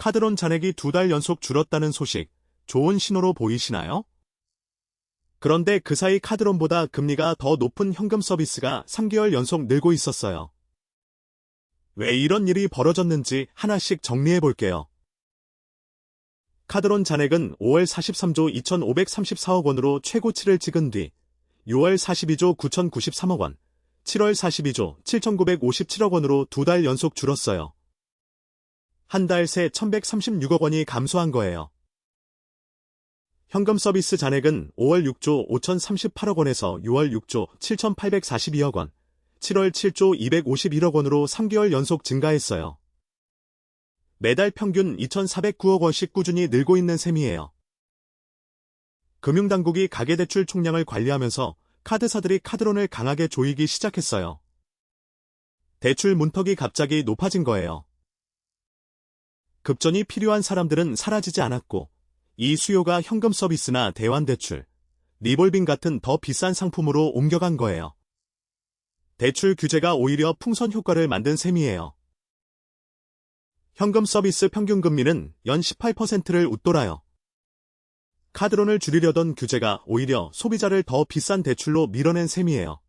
카드론 잔액이 2달 연속 줄었다는 소식, 좋은 신호로 보이시나요? 그런데 그 사이 카드론보다 금리가 더 높은 현금 서비스가 3개월 연속 늘고 있었어요. 왜 이런 일이 벌어졌는지 하나씩 정리해 볼게요. 카드론 잔액은 5월 43조 2,534억 원으로 최고치를 찍은 뒤 6월 42조 9,093억 원, 7월 42조 7,957억 원으로 2달 연속 줄었어요. 한 달 새 1,136억 원이 감소한 거예요. 현금 서비스 잔액은 5월 6조 5,038억 원에서 6월 6조 7,842억 원, 7월 7조 251억 원으로 3개월 연속 증가했어요. 매달 평균 2,409억 원씩 꾸준히 늘고 있는 셈이에요. 금융당국이 가계대출 총량을 관리하면서 카드사들이 카드론을 강하게 조이기 시작했어요. 대출 문턱이 갑자기 높아진 거예요. 급전이 필요한 사람들은 사라지지 않았고, 이 수요가 현금 서비스나 대환대출, 리볼빙 같은 더 비싼 상품으로 옮겨간 거예요. 대출 규제가 오히려 풍선 효과를 만든 셈이에요. 현금 서비스 평균 금리는 연 18%를 웃돌아요. 카드론을 줄이려던 규제가 오히려 소비자를 더 비싼 대출로 밀어낸 셈이에요.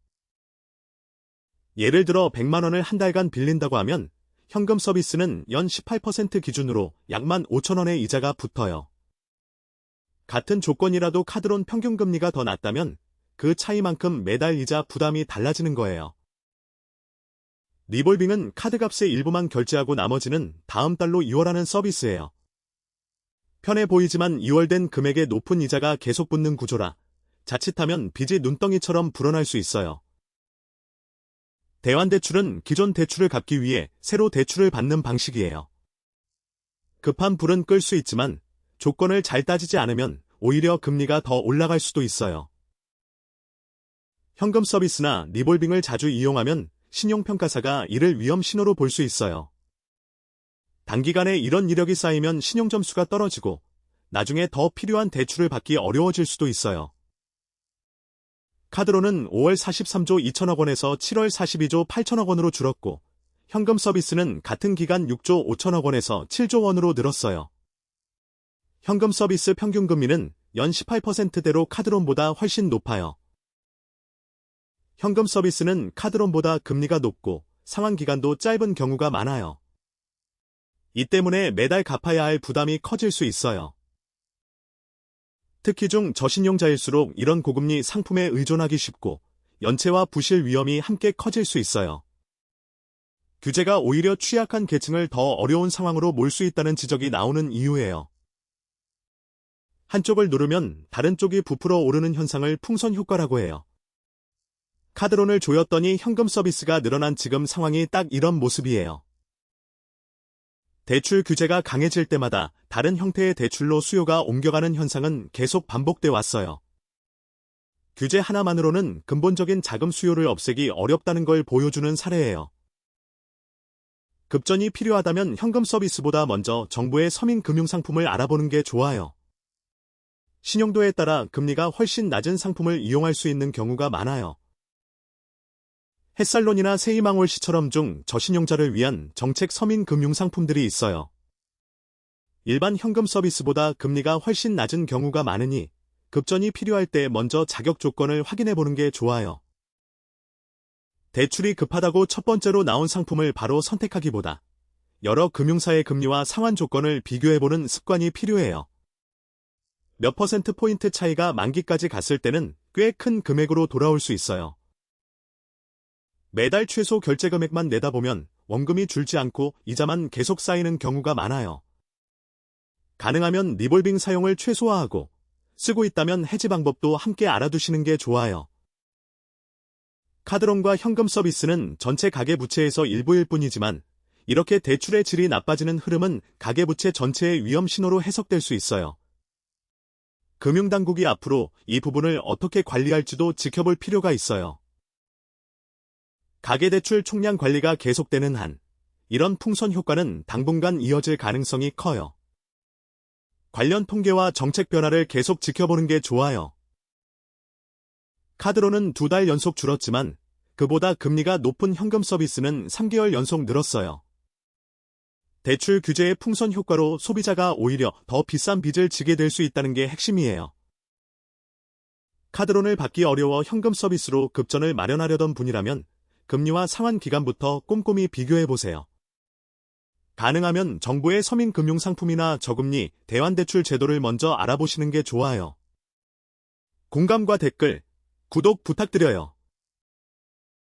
예를 들어 100만 원을 한 달간 빌린다고 하면 현금 서비스는 연 18% 기준으로 약 15,000원의 이자가 붙어요. 같은 조건이라도 카드론 평균 금리가 더 낮다면 그 차이만큼 매달 이자 부담이 달라지는 거예요. 리볼빙은 카드값의 일부만 결제하고 나머지는 다음 달로 이월하는 서비스예요. 편해 보이지만 이월된 금액의 높은 이자가 계속 붙는 구조라 자칫하면 빚이 눈덩이처럼 불어날 수 있어요. 대환대출은 기존 대출을 갚기 위해 새로 대출을 받는 방식이에요. 급한 불은 끌 수 있지만 조건을 잘 따지지 않으면 오히려 금리가 더 올라갈 수도 있어요. 현금 서비스나 리볼빙을 자주 이용하면 신용평가사가 이를 위험 신호로 볼 수 있어요. 단기간에 이런 이력이 쌓이면 신용점수가 떨어지고 나중에 더 필요한 대출을 받기 어려워질 수도 있어요. 카드론은 5월 43조 2천억 원에서 7월 42조 8천억 원으로 줄었고 현금 서비스는 같은 기간 6조 5천억 원에서 7조 원으로 늘었어요. 현금 서비스 평균 금리는 연 18%대로 카드론보다 훨씬 높아요. 현금 서비스는 카드론보다 금리가 높고 상환 기간도 짧은 경우가 많아요. 이 때문에 매달 갚아야 할 부담이 커질 수 있어요. 특히 저신용자일수록 이런 고금리 상품에 의존하기 쉽고 연체와 부실 위험이 함께 커질 수 있어요. 규제가 오히려 취약한 계층을 더 어려운 상황으로 몰 수 있다는 지적이 나오는 이유예요. 한쪽을 누르면 다른 쪽이 부풀어 오르는 현상을 풍선 효과라고 해요. 카드론을 조였더니 현금 서비스가 늘어난 지금 상황이 딱 이런 모습이에요. 대출 규제가 강해질 때마다 다른 형태의 대출로 수요가 옮겨가는 현상은 계속 반복돼 왔어요. 규제 하나만으로는 근본적인 자금 수요를 없애기 어렵다는 걸 보여주는 사례예요. 급전이 필요하다면 현금 서비스보다 먼저 정부의 서민 금융상품을 알아보는 게 좋아요. 신용도에 따라 금리가 훨씬 낮은 상품을 이용할 수 있는 경우가 많아요. 햇살론이나 세이망월시처럼 저신용자를 위한 정책 서민 금융 상품들이 있어요. 일반 현금 서비스보다 금리가 훨씬 낮은 경우가 많으니 급전이 필요할 때 먼저 자격 조건을 확인해 보는 게 좋아요. 대출이 급하다고 첫 번째로 나온 상품을 바로 선택하기보다 여러 금융사의 금리와 상환 조건을 비교해보는 습관이 필요해요. 몇 퍼센트 포인트 차이가 만기까지 갔을 때는 꽤 큰 금액으로 돌아올 수 있어요. 매달 최소 결제 금액만 내다보면 원금이 줄지 않고 이자만 계속 쌓이는 경우가 많아요. 가능하면 리볼빙 사용을 최소화하고 쓰고 있다면 해지 방법도 함께 알아두시는 게 좋아요. 카드론과 현금 서비스는 전체 가계부채에서 일부일 뿐이지만 이렇게 대출의 질이 나빠지는 흐름은 가계부채 전체의 위험 신호로 해석될 수 있어요. 금융당국이 앞으로 이 부분을 어떻게 관리할지도 지켜볼 필요가 있어요. 가계대출 총량 관리가 계속되는 한 이런 풍선 효과는 당분간 이어질 가능성이 커요. 관련 통계와 정책 변화를 계속 지켜보는 게 좋아요. 카드론은 2달 연속 줄었지만 그보다 금리가 높은 현금 서비스는 3개월 연속 늘었어요. 대출 규제의 풍선 효과로 소비자가 오히려 더 비싼 빚을 지게 될 수 있다는 게 핵심이에요. 카드론을 받기 어려워 현금 서비스로 급전을 마련하려던 분이라면 금리와 상환 기간부터 꼼꼼히 비교해보세요. 가능하면 정부의 서민금융상품이나 저금리, 대환대출 제도를 먼저 알아보시는 게 좋아요. 공감과 댓글, 구독 부탁드려요.